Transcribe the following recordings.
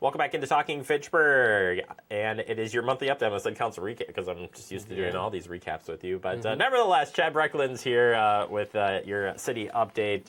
Welcome back into Talking Fitchburg, and it is your monthly update on the City Council recap, because I'm just used to doing all these recaps with you. But nevertheless, Chad Brecklin's here with your city update.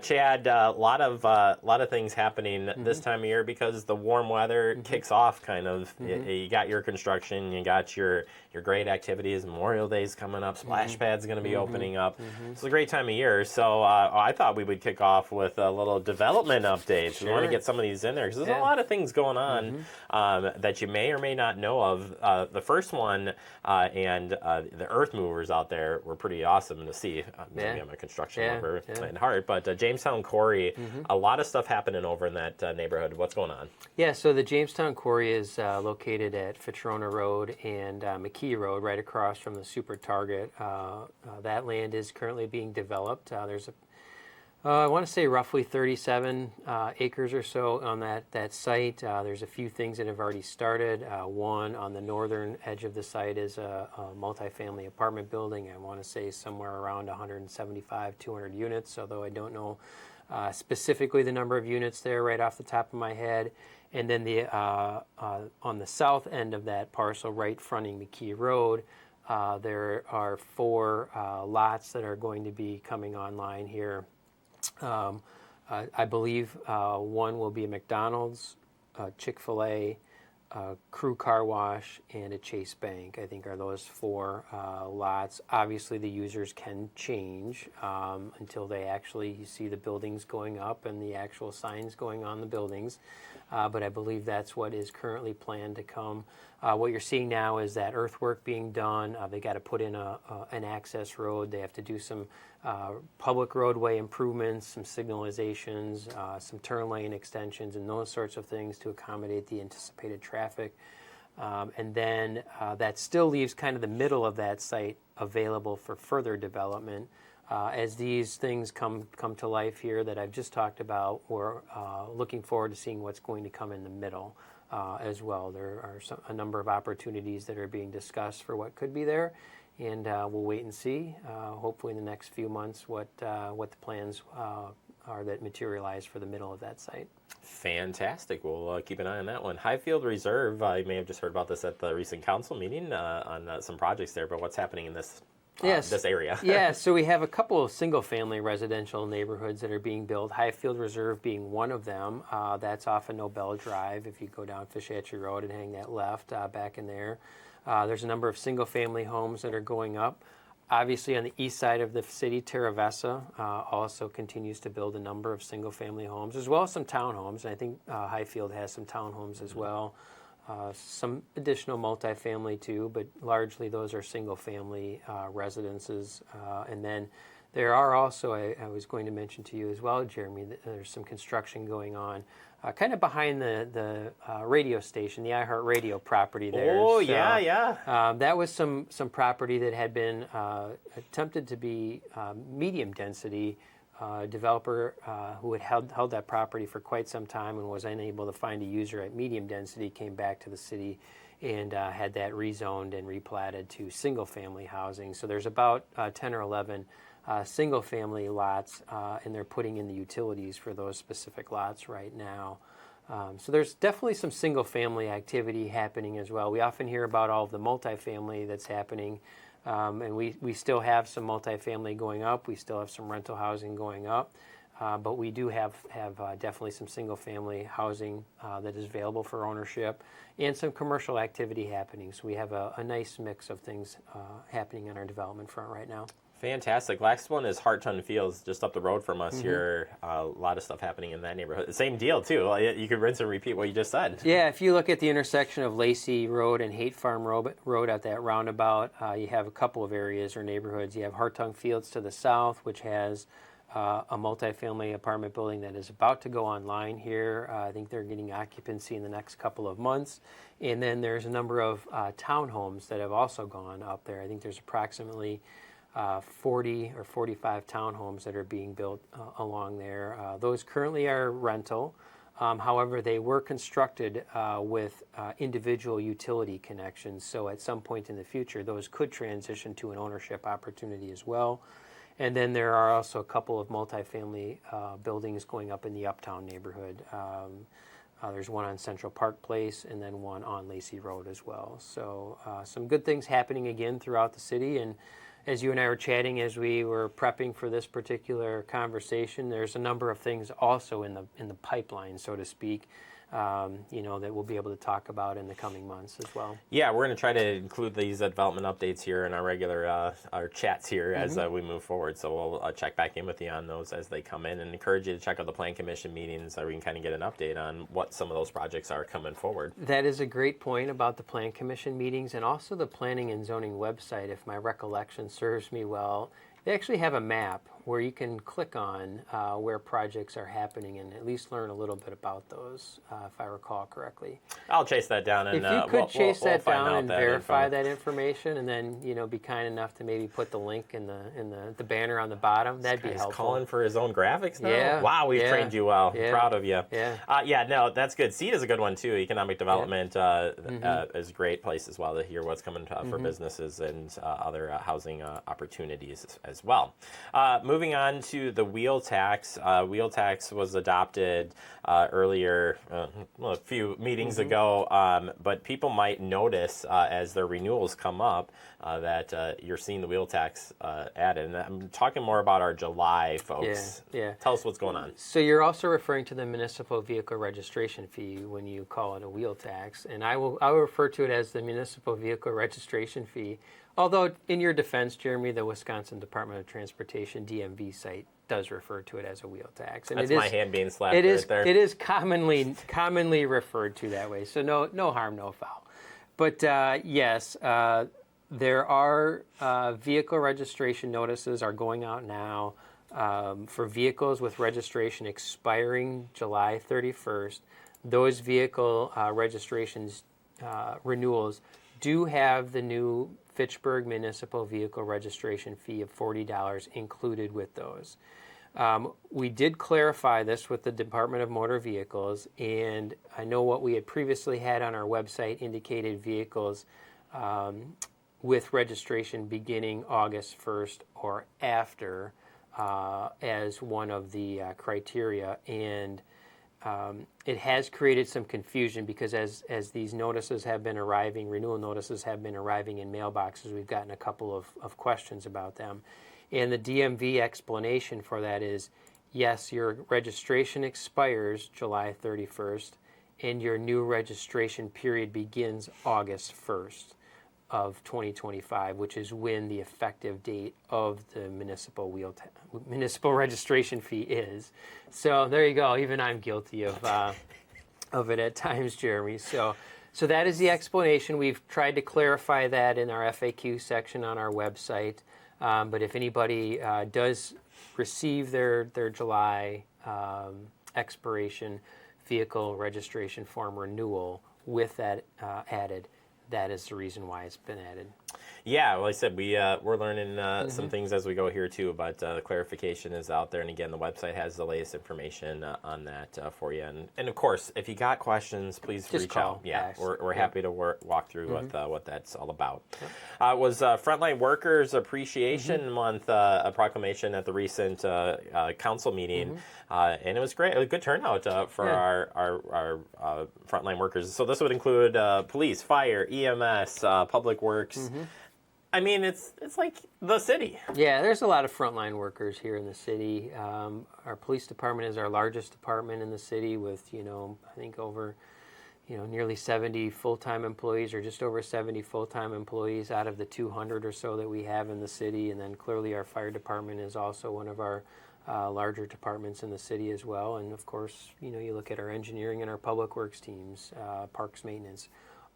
Chad, a lot of things happening this time of year because the warm weather kicks off. Kind of, you got your construction, you got your great activities. Memorial Day's coming up. Splash Pad's going to be opening up. It's a great time of year. So I thought we would kick off with a little development update. Sure. We want to get some of these in there because there's a lot of things going on that you may or may not know of. The first one and the earth movers out there were pretty awesome to see. Maybe I'm a construction lover in heart, but Jamestown Quarry, a lot of stuff happening over in that neighborhood. What's going on? Yeah, so the Jamestown Quarry is located at Fitrona Road and McKee Road, right across from the Super Target. That land is currently being developed. There's I want to say roughly 37 acres or so on that site. There's a few things that have already started. One on the northern edge of the site is a multifamily apartment building. I want to say somewhere around 175, 200 units, although I don't know specifically the number of units there right off the top of my head. And then on the south end of that parcel, right fronting McKee Road, there are 4 lots that are going to be coming online here. I believe one will be a McDonald's, Chick-fil-A, Crew Car Wash, and a Chase Bank. I think are those 4 lots. Obviously, the users can change until they actually see the buildings going up and the actual signs going on the buildings. But I believe that's what is currently planned to come. What you're seeing now is that earthwork being done. They got to put in an access road. They have to do some public roadway improvements, some signalizations, some turn lane extensions, and those sorts of things to accommodate the anticipated traffic. And then that still leaves kind of the middle of that site available for further development. As these things come to life here that I've just talked about, we're looking forward to seeing what's going to come in the middle as well. There are a number of opportunities that are being discussed for what could be there, and we'll wait and see, hopefully in the next few months, what the plans are that materialize for the middle of that site. Fantastic. We'll keep an eye on that one. Highfield Reserve, you may have just heard about this at the recent council meeting on some projects there, but what's happening in this area? Yeah, so we have a couple of single-family residential neighborhoods that are being built, Highfield Reserve being one of them. That's off of Nobel Drive. If you go down Fishatchee Road and hang that left back in there. There's a number of single-family homes that are going up. Obviously, on the east side of the city, Terravessa also continues to build a number of single-family homes, as well as some townhomes. And I think Highfield has some townhomes as well. Some additional multifamily too, but largely those are single-family residences. And then there are also, I was going to mention to you as well, Jeremy, that there's some construction going on kind of behind the radio station, the iHeartRadio property there. Oh, so, yeah. that was some property that had been attempted to be medium density. Developer who had held that property for quite some time and was unable to find a user at medium density came back to the city and had that rezoned and replatted to single-family housing. So there's about 10 or 11 single-family lots, and they're putting in the utilities for those specific lots right now. So there's definitely some single-family activity happening as well. We often hear about all of the multifamily that's happening. And we still have some multifamily going up. We still have some rental housing going up. But we do have definitely some single-family housing that is available for ownership and some commercial activity happening. So we have a nice mix of things happening on our development front right now. Fantastic. Last one is Harton Fields, just up the road from us here. A lot of stuff happening in that neighborhood. Same deal, too. You could rinse and repeat what you just said. Yeah, if you look at the intersection of Lacey Road and Haight Farm Road at that roundabout, you have a couple of areas or neighborhoods. You have Hartung Fields to the south, which has a multifamily apartment building that is about to go online here. I think they're getting occupancy in the next couple of months. And then there's a number of townhomes that have also gone up there. I think there's approximately 40 or 45 townhomes that are being built along there. Those currently are rental. However, they were constructed with individual utility connections. So at some point in the future, those could transition to an ownership opportunity as well. And then there are also a couple of multifamily buildings going up in the Uptown neighborhood. There's one on Central Park Place and then one on Lacey Road as well. So some good things happening again throughout the city. And as you and I were chatting as we were prepping for this particular conversation, there's a number of things also in the pipeline, so to speak, that we'll be able to talk about in the coming months as well. Yeah, we're going to try to include these development updates here in our regular our chats here as we move forward. So we'll check back in with you on those as they come in, and encourage you to check out the Plan Commission meetings so we can kind of get an update on what some of those projects are coming forward. That is a great point about the Plan Commission meetings, and also the Planning and Zoning website, if my recollection serves me well. They actually have a map where you can click on where projects are happening and at least learn a little bit about those, if I recall correctly. I'll chase that down. And if you could chase that down and verify that information, and then be kind enough to maybe put the link in the banner on the bottom, that'd be helpful. He's calling for his own graphics now? Yeah. Wow, we've trained you well. Yeah. Proud of you. Yeah. No, that's good. Seed is a good one too. Economic development is a great place as well to hear what's coming for businesses and other housing opportunities as well. Moving on to the wheel tax. Wheel tax was adopted earlier, a few meetings ago, but people might notice as their renewals come up that you're seeing the wheel tax added. And I'm talking more about our July folks. Yeah. Tell us what's going on. So you're also referring to the municipal vehicle registration fee when you call it a wheel tax, and I will refer to it as the municipal vehicle registration fee. Although, in your defense, Jeremy, the Wisconsin Department of Transportation DMV site does refer to it as a wheal tax. And that's my hand being slapped right there. It is commonly referred to that way. So no harm, no foul. But yes, there are vehicle registration notices are going out now for vehicles with registration expiring July 31st. Those vehicle registrations renewals do have the new Fitchburg municipal vehicle registration fee of $40 included with those. We did clarify this with the Department of Motor Vehicles, and I know what we had previously had on our website indicated vehicles with registration beginning August 1st or after as one of the criteria, and it has created some confusion because as these notices have been arriving, renewal notices have been arriving in mailboxes, we've gotten a couple of questions about them. And the DMV explanation for that is, yes, your registration expires July 31st, and your new registration period begins August 1st of 2025, which is when the effective date of the municipal registration fee is. So there you go. Even I'm guilty of it at times, Jeremy. So that is the explanation. We've tried to clarify that in our FAQ section on our website. But if anybody does receive their July expiration vehicle registration form renewal with that added, that is the reason why it's been added. Yeah, well, like I said, we're learning some things as we go here too, but the clarification is out there. And again, the website has the latest information on that for you. And of course, if you got questions, please just reach call, out. Yeah, ask. we're happy to walk through what that's all about. It was Frontline Workers Appreciation Month, a proclamation at the recent council meeting, and it was great. It was a good turnout for our frontline workers. So this would include police, fire, EMS, public works. I mean, it's like the city. Yeah, there's a lot of frontline workers here in the city. Our police department is our largest department in the city with, I think over, nearly 70 full-time employees, or just over 70 full-time employees out of the 200 or so that we have in the city. And then clearly our fire department is also one of our larger departments in the city as well. And of course, you look at our engineering and our public works teams, parks maintenance.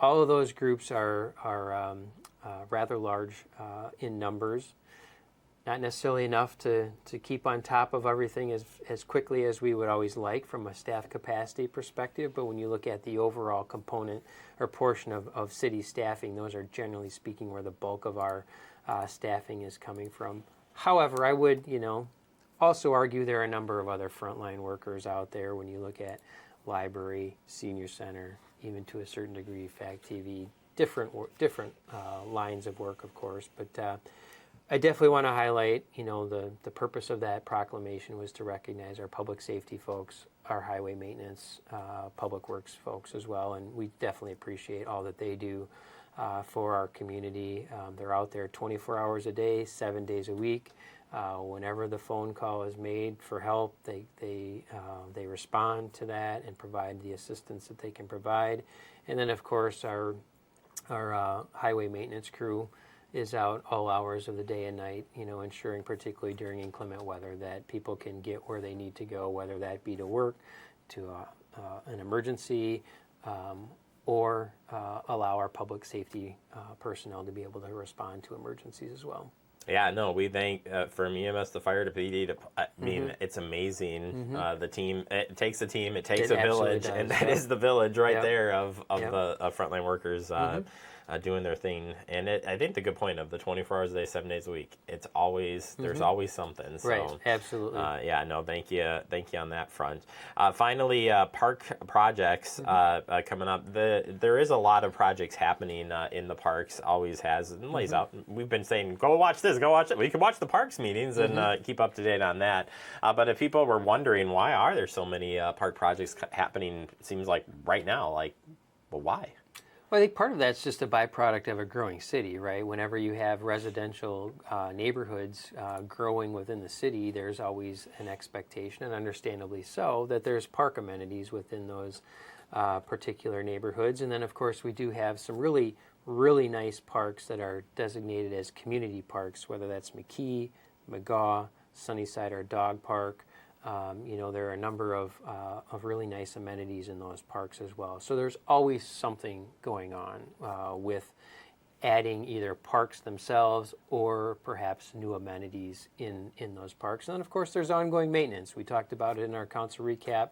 All of those groups are rather large in numbers, not necessarily enough to keep on top of everything as quickly as we would always like from a staff capacity perspective, but when you look at the overall component or portion of city staffing, those are generally speaking where the bulk of our staffing is coming from. However, I would also argue there are a number of other frontline workers out there when you look at library, senior center, even to a certain degree, FACT TV, different lines of work, of course. But I definitely want to highlight, the purpose of that proclamation was to recognize our public safety folks, our highway maintenance, public works folks as well, and we definitely appreciate all that they do for our community. They're out there 24 hours a day, 7 days a week. Whenever the phone call is made for help, they respond to that and provide the assistance that they can provide. And then, of course, our highway maintenance crew is out all hours of the day and night, ensuring, particularly during inclement weather, that people can get where they need to go, whether that be to work, to an emergency, or allow our public safety personnel to be able to respond to emergencies as well. Yeah, no, we thank from EMS to fire to PD. I mean, it's amazing. The team, it takes a team, it takes a village, does, and that is the village right Yep. there of the frontline workers doing their thing. And I think the good point of the 24 hours a day, 7 days a week, it's always, there's always something. So, Right, absolutely. yeah, no, thank you on that front. Finally, park projects coming up. There is a lot of projects happening in the parks, always has, and lays out. We've been saying, go watch this, go watch it. We can watch the parks meetings and keep up to date on that. But if people were wondering, why are there so many park projects happening, it seems like right now, well, why? Well, I think part of that's just a byproduct of a growing city, right? Whenever you have residential neighborhoods growing within the city, there's always an expectation, and understandably so, that there's park amenities within those particular neighborhoods. And then, of course, we do have some really, really nice parks that are designated as community parks, whether that's McKee, McGaw, Sunnyside, or Dog Park. There are a number of really nice amenities in those parks as well. So there's always something going on with adding either parks themselves or perhaps new amenities in those parks. And then, of course, there's ongoing maintenance. We talked about it in our council recap.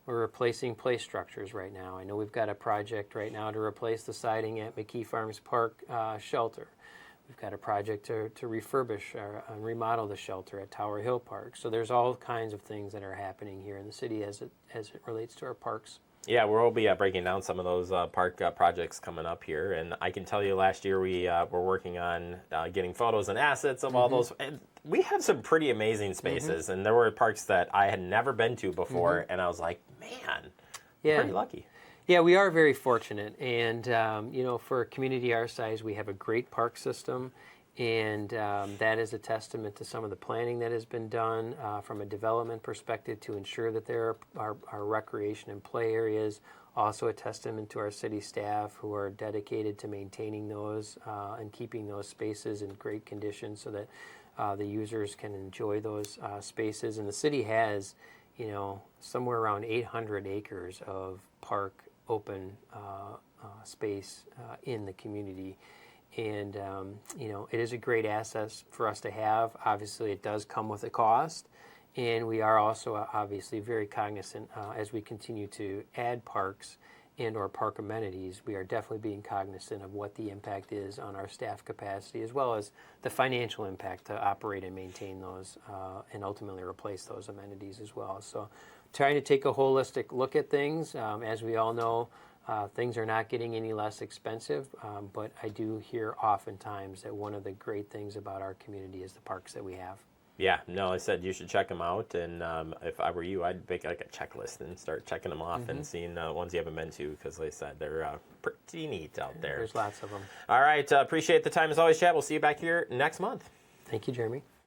We're replacing play structures right now. I know we've got a project right now to replace the siding at McKee Farms Park shelter. We've got a project to refurbish and remodel the shelter at Tower Hill Park. So there's all kinds of things that are happening here in the city as it relates to our parks. Yeah, we'll be breaking down some of those park projects coming up here. And I can tell you last year we were working on getting photos and assets of all those. And we have some pretty amazing spaces. And there were parks that I had never been to before. And I was like, man, I'm pretty lucky. Yeah, we are very fortunate, and for a community our size, we have a great park system, and that is a testament to some of the planning that has been done from a development perspective to ensure that there are recreation and play areas. Also a testament to our city staff who are dedicated to maintaining those and keeping those spaces in great condition so that the users can enjoy those spaces. And the city has, somewhere around 800 acres of park open space in the community, and it is a great asset for us to have. Obviously, it does come with a cost, and we are also obviously very cognizant as we continue to add parks and or park amenities. We are definitely being cognizant of what the impact is on our staff capacity, as well as the financial impact to operate and maintain those and ultimately replace those amenities as well. So trying to take a holistic look at things. As we all know, things are not getting any less expensive, but I do hear oftentimes that one of the great things about our community is the parks that we have. Yeah, no, I said you should check them out, and if I were you, I'd make like a checklist and start checking them off and seeing ones you haven't been to, because like I said, they're pretty neat out there. There's lots of them. All right, appreciate the time as always, Chad. We'll see you back here next month. Thank you, Jeremy.